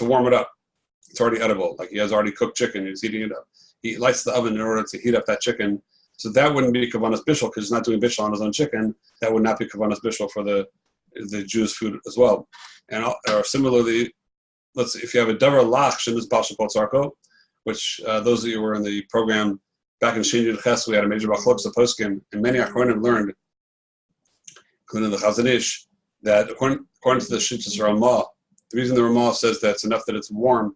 Speaker 1: warm it up. It's already edible. Like he has already cooked chicken. He's heating it up. He lights the oven in order to heat up that chicken. So that wouldn't be kavanas bishul because he's not doing bishul on his own chicken. That would not be kavanas bishul for the Jewish food as well. And or similarly, let's say if you have a davar lach shemis bashal koltzarko, which those of you who were in the program back in Shin Yud Ches, we had a major machlokes of poskim, and many Achronim learned, including the Chazon Ish, that according to the Shittas Ramah, the reason the Ramah says that it's enough that it's warm,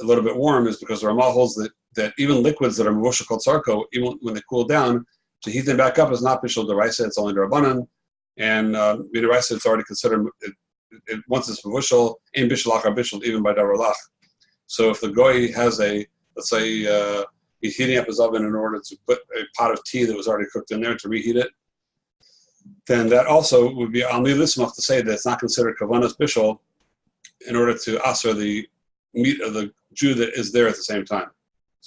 Speaker 1: a little bit warm, is because the Ramah holds that even liquids that are mavusha called sarko, even when they cool down, to heat them back up is not bishul deraisa, it's only derabanan, and deraisa it's already considered, once it's mavushal, in bishul lach or bishul, even by davar lach. So if the goy has let's say he's heating up his oven in order to put a pot of tea that was already cooked in there to reheat it, then that also would be almi lismach to say that it's not considered kavanas bishul in order to asr the meat of the Jew that is there at the same time.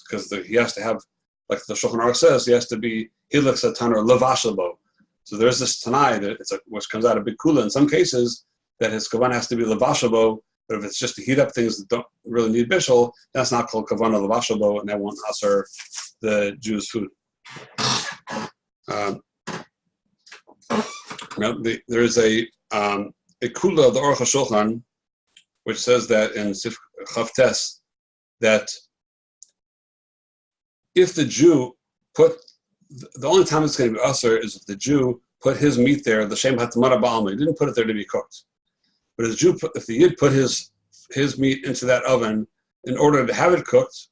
Speaker 1: Because he has to have, like the Shulchan Aruch says, he has to be hilach satan or levashabo. So there's this tanai that which comes out of big kula in some cases that his kavanah has to be levashabo. But if it's just to heat up things that don't really need bishul, that's not called kavanah levashabo, and that won't asr the Jew's food. There is a kula of the Aruch HaShulchan which says that in Sif Chavtes that if the Jew the only time it's going to be asr is if the Jew put his meat there, the shem hatamara ba'alma, he didn't put it there to be cooked. But if the Yid put his meat into that oven in order to have it cooked,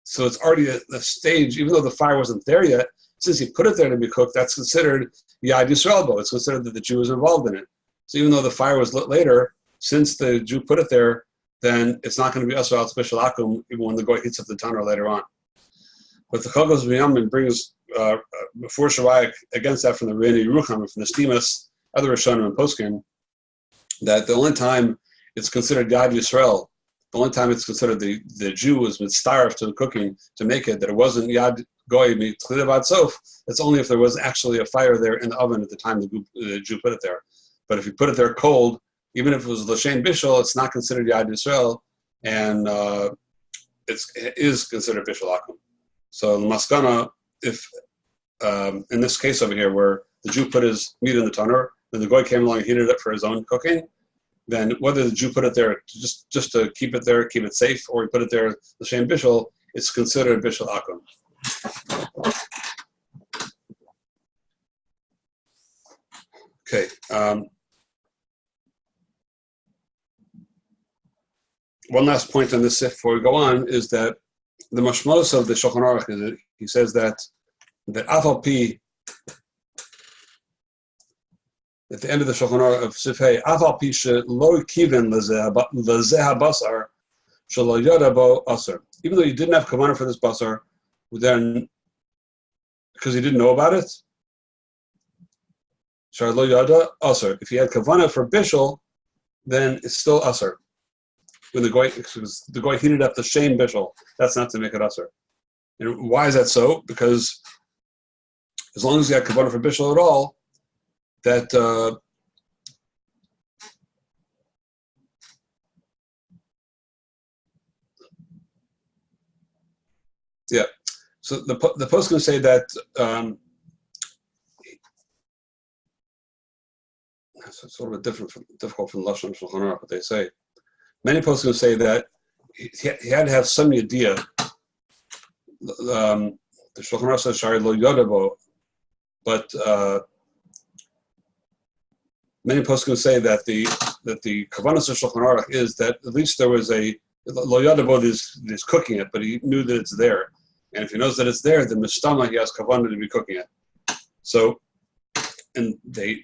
Speaker 1: so it's already at the stage, even though the fire wasn't there yet, since he put it there to be cooked, that's considered Yad Yisrael Bo. It's considered that the Jew was involved in it. So even though the fire was lit later, since the Jew put it there, then it's not going to be Asr al Special Akum even when the goy heats up the tanur later on. But the Chalkos Binyamin brings before Sharayak against that from the Reini Yerucham and from the Stimas, other Rishonim and Poskim, that the only time it's considered Yad Yisrael, the only time it's considered the Jew was mitzaref to the cooking to make it, that it wasn't Yad goy sof. It's only if there was actually a fire there in the oven at the time the Jew put it there. But if you put it there cold, even if it was l'shem bishul, it's not considered Yad Yisrael, and it is considered bishul akum. So maskana, if in this case over here, where the Jew put his meat in the tanur, then the goy came along and heated it for his own cooking, then whether the Jew put it there just to keep it there, keep it safe, or he put it there l'shem bishul, it's considered bishul akum. Okay. One last point on this before we go on is that the mashmos of the Shulchan Aruch is that he says that Afal Pi, at the end of the Shulchan Aruch of Sifhei, Afal Pi lo kiven lezeh habasar shelo yada bo aser. Even though you didn't have kavanah for this basar, then because he didn't know about it, shar lo yada aser. If he had kavanah for bishul, then it's still aser. When the goy heated up the shame bishul, that's not to make it aser. And why is that so? Because as long as you had kavanah for bishul at all, that yeah. So the post can say that it's sort of difficult from Lashon Shulchan Aruch, but they say many posts can say that he had to have some idea. The Shulchan Aruch says Shari lo yodabo, but many posts can say that the kavanah of Shulchan Aruch is that at least there was a lo yodabo is cooking it, but he knew that it's there, and if he knows that it's there, then mistama he has kavanah to be cooking it. So, and the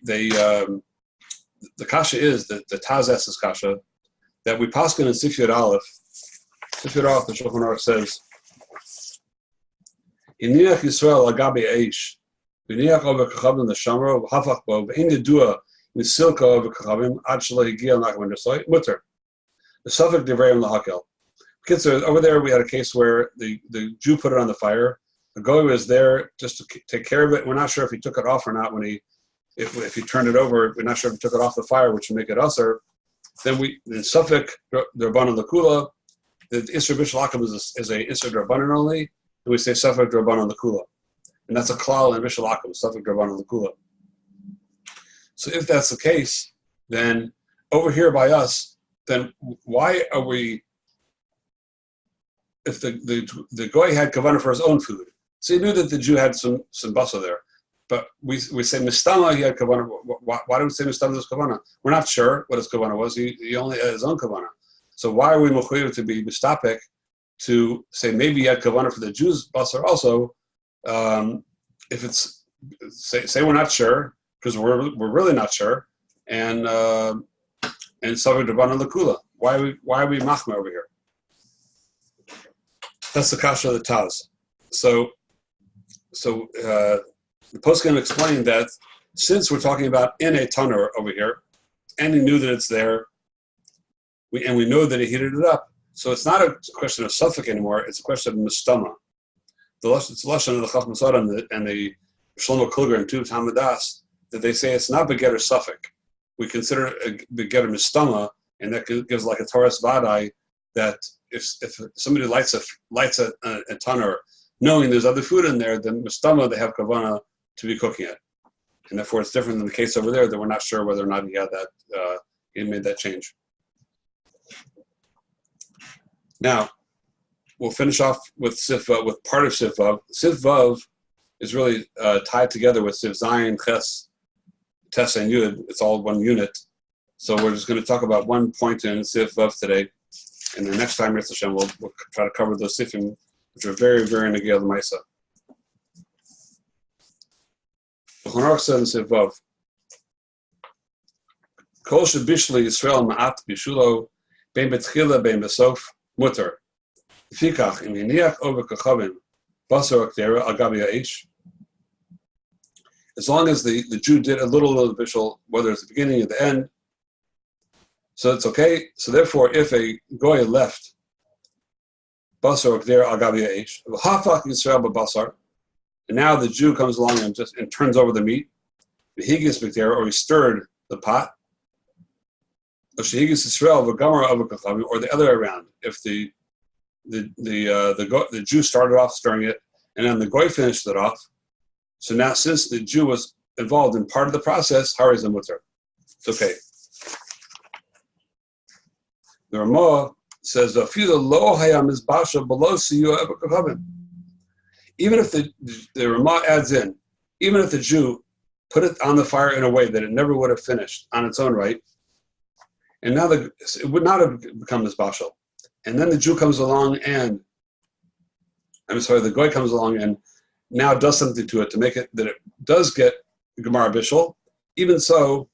Speaker 1: kasha is that the Taz asks this kasha that we paskin in Sifyat Aleph. Sifyat Aleph, the Shulchan Aruch says, "Iniach Yisrael agabi eish, v'niach over kachavim l'shamro v'hafach bo v'ein yedua misilka over kachavim ad shelo higia nachman dersoy mutter the suffix devreim lahakel." Kids, over there we had a case where the Jew put it on the fire. The goy was there just to take care of it. We're not sure if he took it off or not when if he turned it over. We're not sure if he took it off the fire, which would make it usher. Then in suffix Rabbanan Lakula, the Isra Bishul Akum is a Isra Rabbanan only, and we say suffix Rabbanan Lakula. And that's a klal in Bishul Akum, suffix Rabbanan Lakula. So if that's the case, then over here by us, then why are we, if the goy had kavanah for his own food, so he knew that the Jew had some basa there, but we say mistama he had kavanah. Why do we say mistama this kavanah? We're not sure what his kavanah was. He only had his own kavanah. So why are we mechuyev to be mistapek to say maybe he had kavanah for the Jews basa also? If it's say we're not sure because we're really not sure, and Savik Rabbanan Lakula. Why are we machmer over here? That's the kasha of the Taz. So the poskim explained that since we're talking about in a tanur over here, and he knew that it's there, we know that he heated it up. So it's not a question of suffix anymore. It's a question of mistama. It's lashon of the Chacham Sodom and the Shlomo Kluger and Tuv Hamadas that they say it's not begetter suffix. We consider a begetter mistama, and that gives like a Taurus Vadai that if somebody lights a tanur, knowing there's other food in there, then mistama they have kavanah to be cooking it, and therefore it's different than the case over there that we're not sure whether or not he had that he made that change. Now we'll finish off with with part of Sif Vav. Sif Vav is really tied together with Sif Zayin, Ches, Tes, and Yud. It's all one unit. So we're just going to talk about one point in Sif Vav today, and the next time, Yitzhak Hashem, we'll try to cover those Sifim, which are very, very negel the Maisa. The Chonarch said in Sif Vav, Kol shebishli Yisrael ma'at bishulo bein betchila bein besof mutter. Fikach im yiniach over kachavim basar akdera agabi ha'esh. As long as the Jew did a little of the bishul, whether it's the beginning or the end, so it's okay. So therefore, if a goy left basar akdera agabi ha'esh, hafach Yisrael b'basar, and now the Jew comes along and turns over the meat. Or he stirred the pot. Or the other way around. If the Jew started off stirring it, and then the goy finished it off. So now, since the Jew was involved in part of the process, Hari mutter. It's okay. The Ramah says, even if the Ramah adds in, even if the Jew put it on the fire in a way that it never would have finished on its own right, and now it would not have become this bashal. And then the Jew comes along the goy comes along and now does something to it to make it that it does get Gemara Bishul. Even so,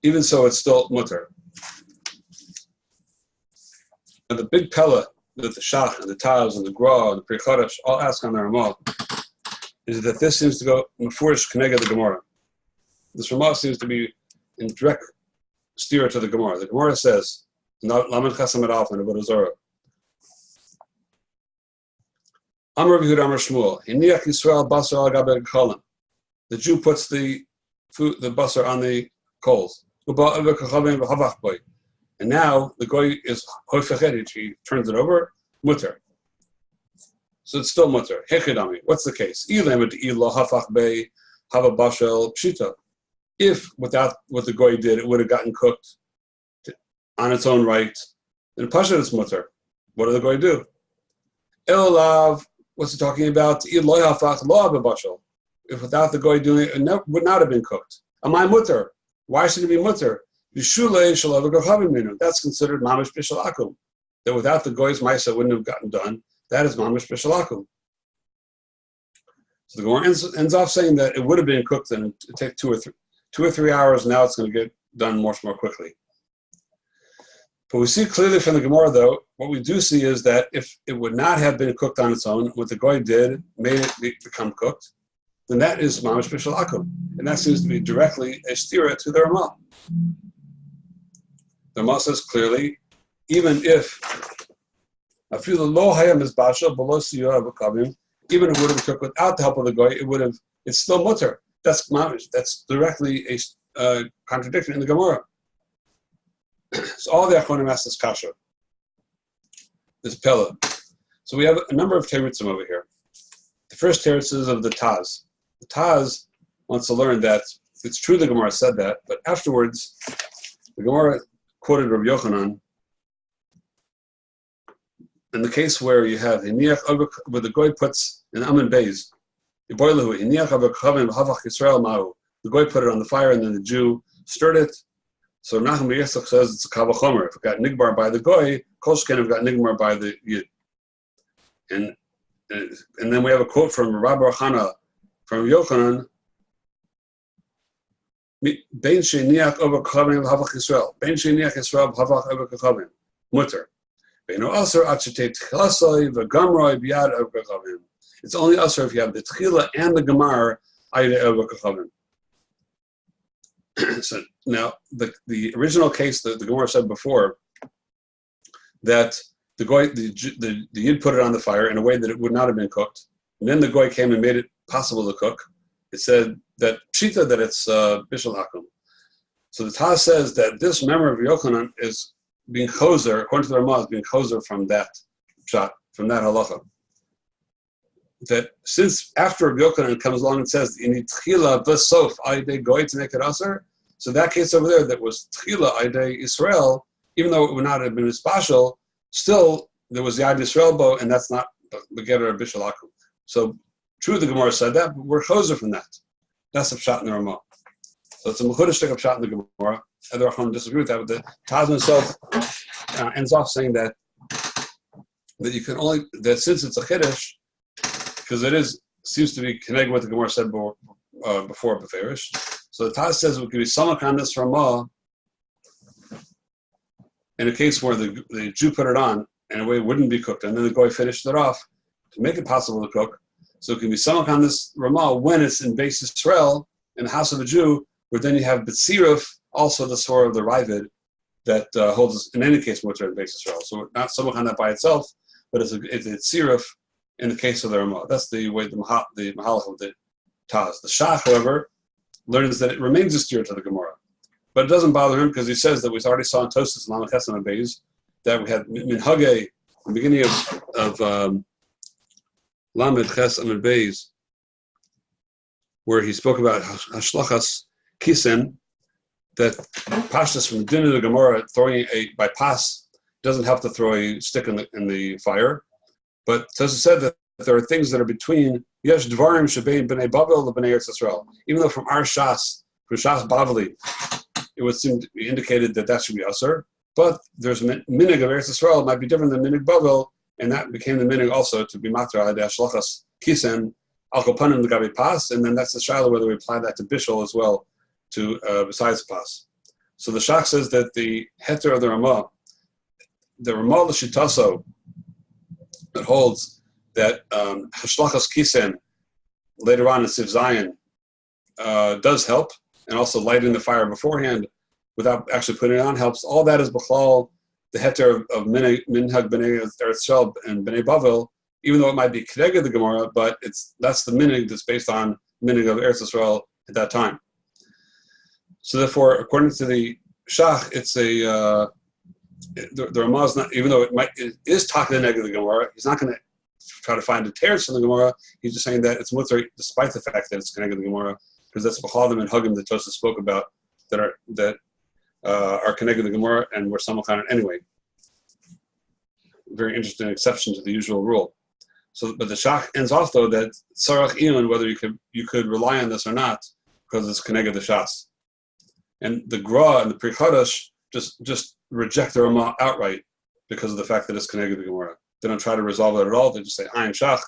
Speaker 1: it's still mutter. And the big pella that the Shach and the Taz and the Gra and the Pri Chodesh all ask on the Ramah is that this seems to go mefurish Keneged the Gemara. This Ramah seems to be in direct steer to the Gemara. The Gemara says, Lamed Chesam Alf in Avodah Zarah. Amar Yehuda Amar Shmuel. Hiniach Yisrael basar al gabe kolim. The Jew puts the basar on the coals. And now the goy is hoifechet. He turns it over. Mutter. So it's still mutter. Hechidami. What's the case? If without what the goy did, it would have gotten cooked on its own right, then pashat is mutter. What did the goy do? Elav. What's he talking about? If without the goy doing it, it would not have been cooked. Am I mutter? Why should it be mutter? That's considered mamish b'shalakum. That without the goy's ma'isa wouldn't have gotten done. That is mamish b'shalakum. So the Gemara ends off saying that it would have been cooked and it take 2 or 3 hours. Now it's going to get done much more quickly. But we see clearly from the Gemara, though, what we do see is that if it would not have been cooked on its own, what the goy did made it become cooked, then that is mamish b'shalakum, and that seems to be directly a stira to the Ramah. The Ramah says clearly, even if even if it would have been cooked without the help of the goy, it's still mutter. That's mamish. That's directly a contradiction in the Gemara. So all the Achronim ask this kasha, this pella. So we have a number of terutzim over here. The first teretz is of the Taz. The Taz wants to learn that it's true the Gemara said that, but afterwards the Gemara quoted Rabbi Yochanan in the case where you have where the goy puts an amen beis, the goy put it on the fire and then the Jew stirred it. So Nachum Yitzchak says it's a kavachomer. If it got nigbar by the goy, Kolshken have got nigbar by the yid. And then we have a quote from Rabbi Chana from Yochanan. Bein sheiniach over kachavim v'havach Yisrael. Bein sheiniach Yisrael v'havach over kachavim. Mutter. Beino aser achetei tchilasoi v'gamroi b'yad over kachavim. It's only aser if you have the tchila and the gamar ayde over kachavim. So now, the original case that the Gemara said before, that the yid put it on the fire in a way that it would not have been cooked, and then the goy came and made it possible to cook. It said that pshita that it's bishul hakum. So the Taz says that this memory of Yochanan is being choser, according to the Ramah, is being choser from that shot, from that halacha. That since after Rabbi Yochanan comes along and says you need tchila v'sof aydei goy to make it aser, so that case over there that was tchila aydei Israel, even though it would not have been special, still there was the Yad Yisrael bow, and that's not the getter of bishul hakum. So true, the Gemara said that, but we're choser from that. That's a pshat in the Ramah. So it's a mechudesh of pshat in the Gemara. Other Achronim disagree with that, but the Taz himself ends off saying that you can only that since it's a chiddush, because it seems to be connected with what the Gemara said before Beferish. So the Taz says it could be samak on this Ramah in a case where the Jew put it on in a way it wouldn't be cooked, and then the goy finished it off to make it possible to cook. So it can be samak on this Ramah when it's in Beis Yisrael, in the house of a Jew, where then you have B'tziruf, also the Surah of the Ravid, that holds in any case mutter in Beis Yisrael. So not samak on that by itself, but it's a tziruf in the case of the Ramah. That's the way the Mahalach of the Taz. The Shach, however, learns that it remains a steer to the Gemara. But it doesn't bother him because he says that we already saw in Tosas and Lamed Ches and Beis that we had Minhage, the beginning of Lamed Ches and Beis, where he spoke about Hashlachas Kisen, that Pashtas from the din of the Gemara, throwing by pas doesn't help to throw a stick in the fire. But Tosas said that there are things that are between Yesh Dvarim Shebein B'nei Bavel and B'nei Eretz Yisrael. Even though from our Shas, from Shas Bavli, it would seem to be indicated that should be Asur. But there's minig of Eretz Yisrael might be different than minig Bavel, and that became the minig also to be matra ad Hashlachas Kisen Al Kopanim L'Gabi Pas, and then that's the shiloh whether we apply that to Bishul as well, to besides Pas. So the Shach says that the heter of the Ramah L'Shitaso, that holds that Hashlachas Kisen later on in Siv Zion does help, and also lighting the fire beforehand without actually putting it on helps. All that is b'chlal the heter of minhag b'nei Eretz Yisrael and b'nei Bavel, even though it might be kedeged the Gemara, but that's the minhag that's based on minhag of Eretz Yisrael at that time. So therefore, according to the Shach, it's the Ramah is not, even though it is talking negative the Gemara, he's not going to try to find a teretz from the Gemara. He's just saying that it's mutter despite the fact that it's connected to the Gemara, because that's b'chalim and hugim that Tosas spoke about that are connected to the Gemara and were samachan anyway. Very interesting exception to the usual rule. So, but the Shach ends off though that sarach ilan, whether you could rely on this or not, because it's connected to Shas. And the Gra and the Pri Chadash just reject the Ramah outright because of the fact that it's connected to the Gemara. They don't try to resolve it at all. They just say Ayin Shach,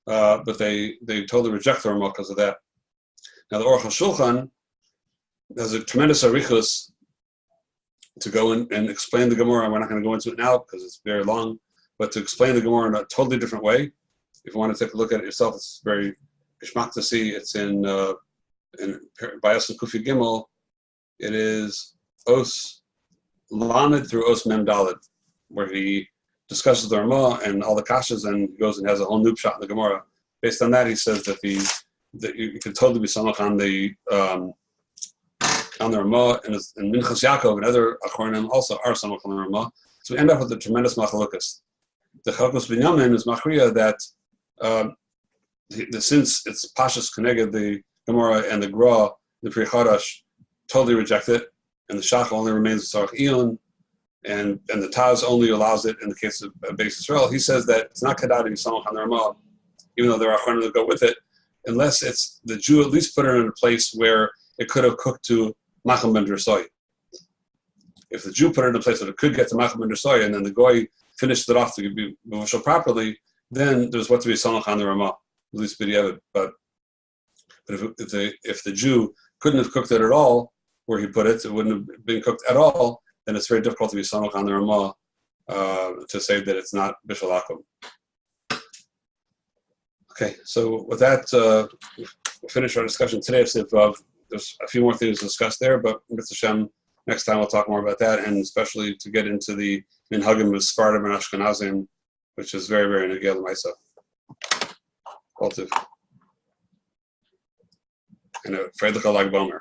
Speaker 1: but they totally reject the Ramah because of that. Now the Aruch HaShulchan has a tremendous arichus to go in and explain the Gemara. We're not going to go into it now because it's very long, but to explain the Gemara in a totally different way. If you want to take a look at it yourself, it's very geschmack to see. It's in Bayas and Kufi Gimel. It is Os Lamed through Os Mem Daled, where he discusses the Ramah and all the kashas, and he goes and has a whole noob shot in the Gemara. Based on that, he says that you could totally be samach on the Ramah, and Minchas Yaakov and other Achronim also are samach on the Ramah. So we end up with a tremendous machalokas. The Chalkos Binyamin is machriya that since it's Pashas Keneged, the Gemara and the Gra, the Pri Chadash, totally reject it, and the Shach only remains Sarach Iyon, and the Taz only allows it in the case of Beis Yisrael. He says that it's not Kedad to be samach on the Ramah, even though there are Achronim that go with it, unless it's the Jew at least put it in a place where it could have cooked to Macham ben Dersoy. If the Jew put it in a place that it could get to Macham ben Dersoy, and then the Goy finished it off to be Mavashal properly, then there's what to be samach on the Ramah, at least b'diavad. But if the Jew couldn't have cooked it at all, where he put it wouldn't have been cooked at all, then it's very difficult to be samach on the Ramah to say that it's not bishul akum. Okay, so with that, we'll finish our discussion today of Siv Vav. There's a few more things to discuss there, but Mitzvah Shem, next time we'll talk more about that, and especially to get into the minhagim of Sfardim and Ashkenazim, which is very, very negel Maisa. And a Freidlich Lag Bomer.